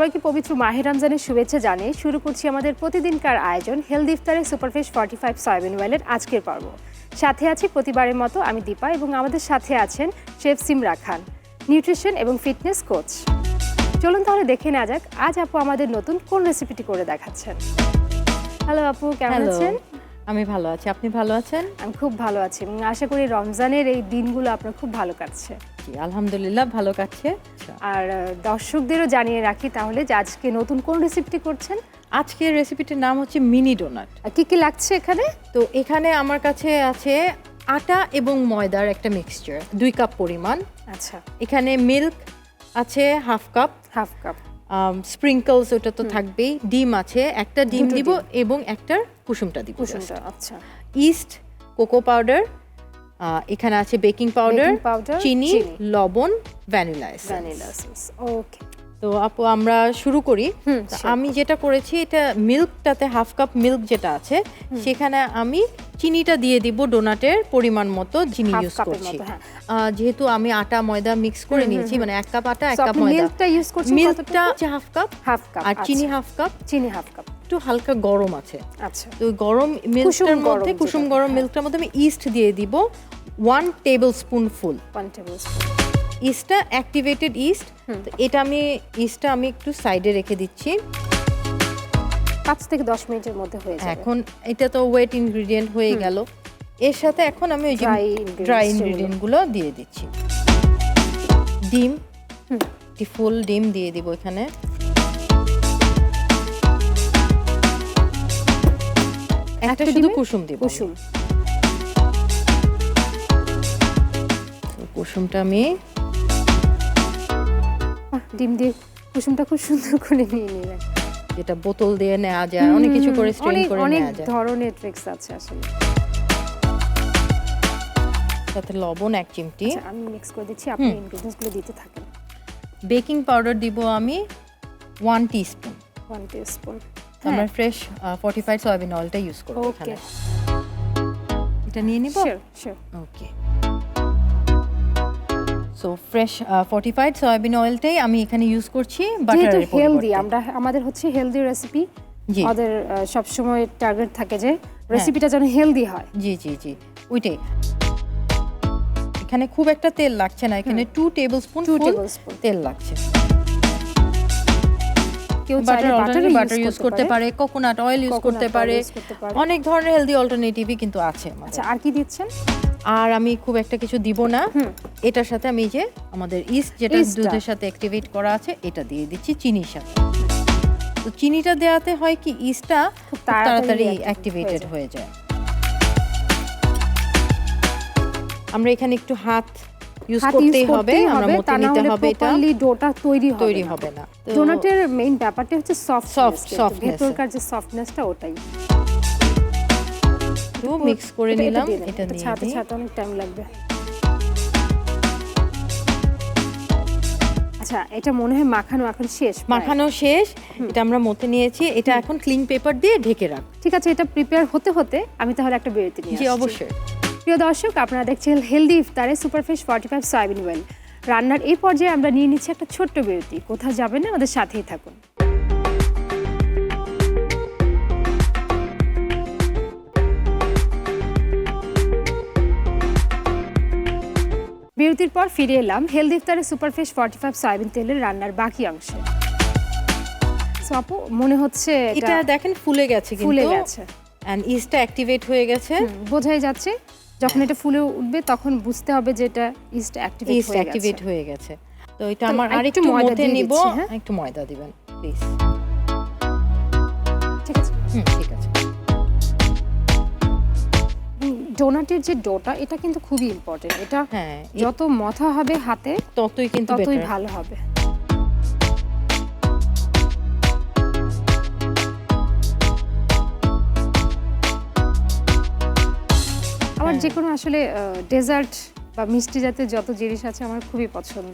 সবাইকে পবিত্র মাহে রমজানের শুভেচ্ছা জানিয়ে শুরু করছি আমাদের প্রতিদিনকার আয়োজন হেলদি ইফতারে সুপারফ্রেশ 45 সয়াবিন অয়েলের আজকের পর্ব। সাথে আছি প্রতিবারের মতো আমি দীপা এবং আমাদের সাথে আছেন শেফ সিমরা খান, নিউট্রিশন এবং ফিটনেস কোচ। চলুন তাহলে দেখে নেওয়া যাক আজ আপু আমাদের নতুন কোন রেসিপিটি করে দেখাচ্ছেন। হ্যালো আপু, কেমন আছেন? আমি ভালো আছি, আপনি ভালো আছেন? আমি খুব ভালো আছি এবং আশা করি রমজানের এই দিনগুলো আপনার খুব ভালো কাটছে। জি আলহামদুলিল্লাহ ভালো কাটছে। আর দর্শকদেরও জানিয়ে রাখি তাহলে যে আজকে নতুন কোন রেসিপিটি করছেন। আজকের রেসিপিটির নাম হচ্ছে মিনি ডোনাট। কি কি লাগছে এখানে? তো এখানে আমার কাছে আছে আটা এবং ময়দার একটা মিক্সচার 2 কাপ পরিমাণ। আচ্ছা, এখানে মিল্ক আছে হাফ কাপ, স্প্রিঙ্কলস ওটা তো থাকবেই, ডিম আছে, একটা ডিম দিব এবং একটা কুসুমটা দিব। আচ্ছা, ইস্ট, কোকো পাউডার, এখানে আছে বেকিং পাউডার, চিনি, লবণ, ভ্যানিলা এসেন্স। ওকে, তো আপু আমরা শুরু করি। আমি যেটা করেছি এটা মিল্কটাতে হাফ কাপ মিল্ক যেটা আছে সেখানে আমি চিনিটা দিয়ে দিব ডোনাটের পরিমাণ মতো চিনি ইউজ করছি। যেহেতু আমি আটা ময়দা মিক্স করে নিয়েছি, মানে 1 কাপ আটা 1 কাপ ময়দা। মিল্কটা হাফ কাপ আর চিনি হাফ কাপ। একটু হালকা গরম আছে। আচ্ছা, তো গরম মিল্কটার মধ্যে কুসুম গরম মিল্কটার মধ্যে আমি ইস্ট দিয়ে দিব 1 টেবিলস্পুন ফুল। ইস্টটা অ্যাক্টিভেটেড ইস্ট। তো এটা ইস্টটা আমি একটু সাইডে রেখে দিচ্ছি। 5 থেকে 10 মিনিটের মধ্যে হয়ে যাবে। এখন এটা তো ওয়েট ইনগ্রেডিয়েন্ট হয়ে গেল। এর সাথে এখন আমি ওই যে ড্রাই ইনগ্রেডিয়েন্ট গুলো দিয়ে দিচ্ছি। ডিম, ফুল ডিম দিয়ে দিব এখানে। একটা শুধু কুসুম দিব। কুসুমটা আমি ডিম দিয়ে কুসুমটা খুব সুন্দর করে নিয়ে নিলেন। যেটা বোতল দিয়ে নেওয়া যায়, অনেক কিছু করে স্ট্রেন করে নেওয়া যায়, অনেক ধরনের ট্রিক্স আছে আসলে। সাথে লবণ 1 চিমটি। আচ্ছা, আমি মিক্স করে দিচ্ছি, আপনি ইনগ্রেডিয়েন্টস গুলো দিতে থাকেন। বেকিং পাউডার দিব আমি 1 টিস্পুন। আমরা ফ্রেশ ফর্টিফাইড সয়াবিন অয়েলটা ইউজ করব এখানে। এটা নিয়ে নিব। শিওর। ওকে, সো ফ্রেশ ফর্টিফাইড সয়াবিন অয়েলটাই আমি এখানে ইউজ করছি বাটারের পরিবর্তে। হেলদি, আমাদের হচ্ছে হেলদি রেসিপি। আমাদের সব সময় টার্গেট থাকে যে রেসিপিটা যেন হেলদি হয়। জি ওইটাই। এখানে খুব একটা তেল লাগছে না, এখানে 2 টেবিলস্পুন তেল লাগছে। কেউ বাটার ইউজ করতে পারে, কোকোনাট অয়েল ইউজ করতে পারে, অনেক ধরনের হেলদি অল্টারনেটিভই কিন্তু আছে। আচ্ছা, আর কি দিচ্ছেন? আর আমি খুব একটা কিছু দিব না। এটার সাথে আমি যে আমাদের ইস্ট যেটা দুধের সাথে অ্যাক্টিভেট করা আছে এটা দিয়ে দিচ্ছি চিনির সাথে। তো চিনিটা দেওয়াতে হয় কি ইস্টটা খুব তাড়াতাড়ি অ্যাক্টিভেটেড হয়ে যায়। আমরা এখানে একটু হাত ইউজ করতেই হবে, আমরা মতে নিতে হবে, এটা ডোটা তৈরি হবে না। ডোনাটের মেইন ব্যাপারটা হচ্ছে সফটনেস, ভেতরকার যে সফটনেসটা ওটাই। তো মিক্স করে নিলাম। এটা দিয়ে ছাড়তে অনেক টাইম লাগবে। আচ্ছা, এটা মনে হয় মাখানো শেষ। এটা আমরা মতে নিয়েছি, এটা এখন ক্লিন পেপার দিয়ে ঢেকে রাখ। ঠিক আছে, এটা প্রিপেয়ার হতে হতে আমি তাহলে একটা বিরতি নিয়ে আসছি। জি অবশ্যই। প্রিয় দর্শক, আপনারা দেখছেন হেলদি ইফতারে সুপারফ্রেশ 45 সয়াবিন অয়েল। রান্নার এই পর্যায়ে আমরা নিয়ে নিচ্ছি একটা ছোট্ট বিরতি। কোথাও যাবেন না, আমাদের সাথেই থাকুন। বিরতির পর ফিরে এলাম হেলদি ইফতারে সুপারফ্রেশ 45 সয়াবিন তেলের রান্নার বাকি অংশে। সো আপু, মনে হচ্ছে এটা দেখেন ফুলে গেছে, এন্ড ইস্টটা অ্যাক্টিভেট হয়ে গেছে। বোঝাই যাচ্ছে যখন এটা ফুলে উঠবে তখন বুঝতে হবে যে এটা ইস্ট অ্যাক্টিভেট হয়ে গেছে। তো এটা আমার আরেকটু মতে নিব। একটু ময়দা দিবেন প্লিজ। ঠিক আছে। ডোনাটের যে ডোটা, এটা কিন্তু খুবই ইম্পর্টেন্ট। এটা যত মথা হবে হাতে ততই ভালো হবে। আমার যে কোনো আসলে ডেজার্ট বা মিষ্টি জাতীয় যত জিনিস আছে আমার খুবই পছন্দ।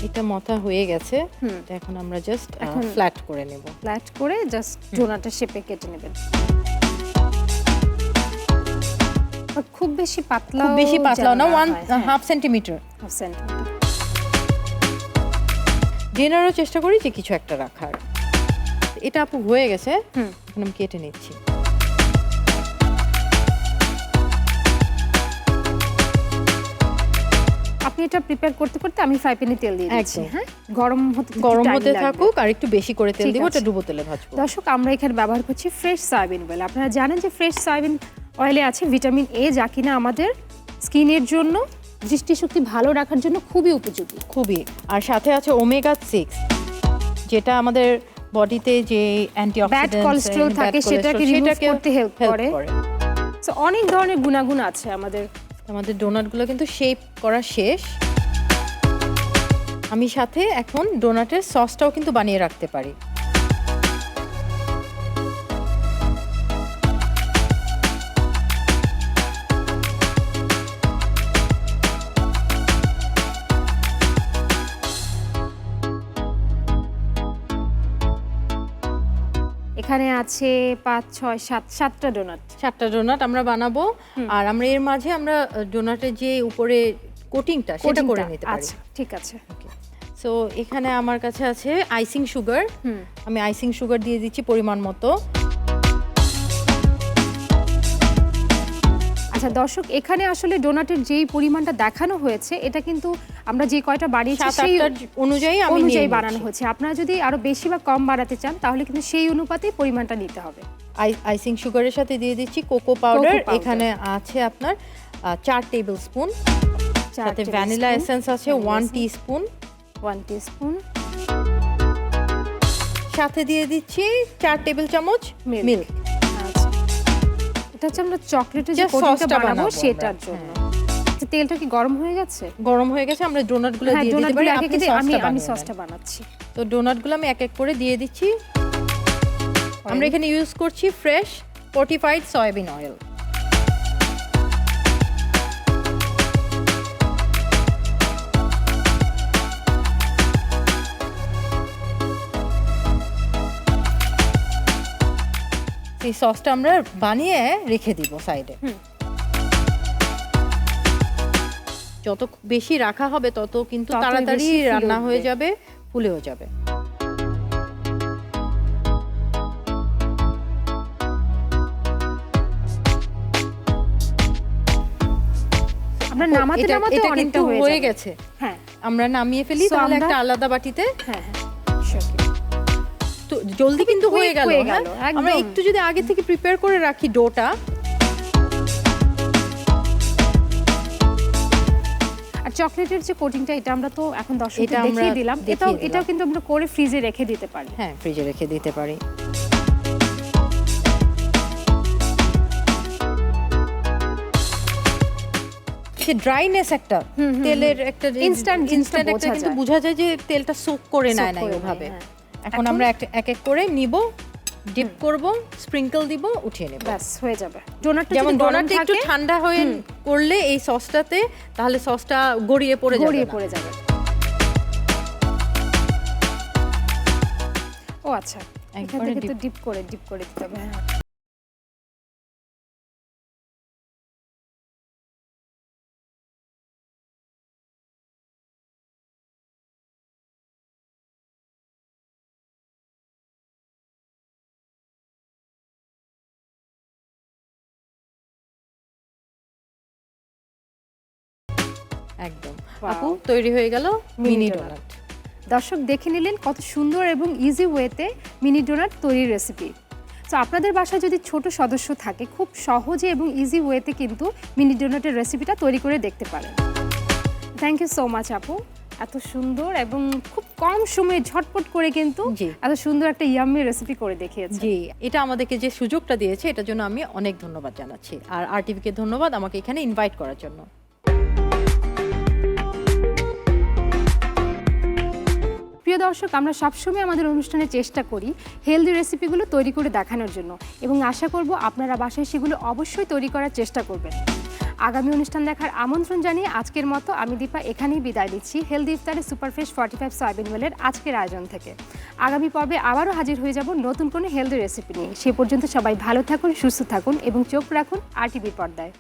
এটা মথা হয়ে গেছে। এখন আমরা জাস্ট ফ্ল্যাট করে নেব। ফ্ল্যাট করে জাস্ট ডোনাটের শেপে কেটে নেবেন। খুব বেশি পাতলাও না, 1/2 সেন্টিমিটার। ডিনারও চেষ্টা করি যে কিছু একটা রাখার। এটা আপু হয়ে গেছে, এখন আমি কেটে নিচ্ছি। আপনি এটা প্রিপেয়ার করতে করতে আমি ফ্রাই প্যানে তেল দিয়ে দিচ্ছি। হ্যাঁ, গরম হতে থাকুক, আর একটু বেশি করে তেল দিব, এটা ডুবো তেলে ভাজবো। দর্শক, আমরা এখানে ব্যবহার করছি ফ্রেশ সয়াবিন অয়েল। আপনারা জানেন যে ফ্রেশ সয়াবিন অয়েলে আছে ভিটামিন এ, যা কিনা আমাদের স্কিনের জন্য, দৃষ্টিশক্তি ভালো রাখার জন্য খুবই উপযোগী। খুবই। আর সাথে আছে ওমেগা 6, যেটা আমাদের বডিতে যে অ্যান্টিঅক্সিডেন্ট, ব্যাড কোলেস্টেরল থাকে সেটাকে রিমুভ করতে হেল্প করে। সো অনেক ধরনের গুণাগুণ আছে আমাদের ডোনাটগুলো কিন্তু শেপ করা শেষ। আমি সাথে এখন ডোনাটের সসটাও কিন্তু বানিয়ে রাখতে পারি। এখানে আছে 5, 6, 7, 7টা ডোনাট। 7টা ডোনাট আমরা বানাবো। আর আমরা এর মাঝে আমরা ডোনাটের যে উপরে কোটিংটা সেটা করে নিতে পারি। আচ্ছা, ঠিক আছে। সো এখানে আমার কাছে আছে আইসিং সুগার। আমি আইসিং সুগার দিয়ে দিচ্ছি পরিমাণ মতো। আচ্ছা দর্শক, এখানে আসলে ডোনাটের যেই পরিমাণটা দেখানো হয়েছে, এটা কিন্তু আমরা যে কয়টা বানিয়েছি সেই অনুযায়ী বানানো হয়েছে। আপনারা যদি আরো বেশি বা কম বানাতে চান তাহলে কিন্তু সেই অনুপাতেই পরিমাণটা নিতে হবে। আইসিং সুগারের সাথে দিয়ে দিচ্ছি কোকো পাউডার। এখানে আছে আপনার 4 টেবিল স্পুন। সাথে ভ্যানিলা এসেন্স আছে 1 টিস্পুন। সাথে দিয়ে দিচ্ছি 4 টেবিল চামচ মিল্ক। এটা হচ্ছে আমরা চকলেটের যে কোটিংটা বানাবো সেটার জন্য। তেলটা কি গরম হয়ে গেছে? গরম হয়ে গেছে। আমরা ডোনাটগুলো দিয়ে দিতে পারি। আমি সসটা বানাচ্ছি। তো ডোনাটগুলো আমি এক এক করে দিয়ে দিচ্ছি। আমরা এখানে ইউজ করছি ফ্রেশ ফর্টিফাইড সয়াবিন অয়েল। এই সসটা আমরা বানিয়ে রেখে দিব সাইডে। যত বেশি রাখা হবে তত কিন্তু তাড়াতাড়ি রান্না হয়ে যাবে, ফুলেও যাবে। আমরা নামাতে অনেকটা হয়ে গেছে। হ্যাঁ, আমরা নামিয়ে ফেলি তাহলে একটা আলাদা বাটিতে। হ্যাঁ, তো জলদি কিন্তু হয়ে গেল। আমরা একটু যদি আগে থেকে প্রিপেয়ার করে রাখি ডোটা। আর চকলেটের যে কোটিংটা, এটা আমরা তো এখন দর্শকদের দেখিয়ে দিলাম। এটাও কিন্তু আমরা করে ফ্রিজে রেখে দিতে পারি। হ্যাঁ, ফ্রিজে রেখে দিতে পারি। যে ড্রাইনেস একটা তেলের একটা ইনস্ট্যান্ট একটা কিন্তু বোঝা যায় যে তেলটা সোক করে নেয় না ওইভাবে। এখন আমরা এক এক করে নিব, ডিপ করব, স্প্রিংকল দিব, উঠিয়ে নেব, ব্যাস হয়ে যাবে। যেমন ডোনাটটা একটু ঠান্ডা হয়ে করলে এই সসটাতে, তাহলে সসটা গড়িয়ে পড়ে যাবে। ও আচ্ছা, একবারে ডিপ করে দিতে হবে। একদম আপু, তৈরি হয়ে গেল মিনি ডোনাট। দর্শক দেখে নিলেন কত সুন্দর এবং ইজি ওয়েতে মিনি ডোনাট তৈরির রেসিপি। তো আপনাদের বাসায় যদি ছোট সদস্য থাকে, খুব সহজে এবং ইজি ওয়েতে কিন্তু মিনি ডোনাটের রেসিপিটা তৈরি করে দেখতে পারেন। থ্যাংক ইউ সো মাচ আপু, এত সুন্দর এবং খুব কম সময়ে ঝটপট করে কিন্তু এত সুন্দর একটা ইয়াম্মি রেসিপি করে দেখিয়েছে। জি, এটা আমাদেরকে যে সুযোগটা দিয়েছে এটার জন্য আমি অনেক ধন্যবাদ জানাচ্ছি। আর আরটিভিকে ধন্যবাদ আমাকে এখানে ইনভাইট করার জন্য। প্রিয় দর্শক, আমরা সবসময় আমাদের অনুষ্ঠানে চেষ্টা করি হেলদি রেসিপিগুলো তৈরি করে দেখানোর জন্য, এবং আশা করব আপনারা বাসায় সেগুলো অবশ্যই তৈরি করার চেষ্টা করবেন। আগামী অনুষ্ঠান দেখার আমন্ত্রণ জানিয়ে আজকের মতো আমি দীপা এখানেই বিদায় নিচ্ছি হেলদি ইফতারে সুপারফ্রেশ 45 সয়াবিন অয়েলের আজকের আয়োজন থেকে। আগামী পর্বে আবারও হাজির হয়ে যাব নতুন কোনো হেলদি রেসিপি নিয়ে। সে পর্যন্ত সবাই ভালো থাকুন, সুস্থ থাকুন এবং চোখ রাখুন RTV পর্দায়।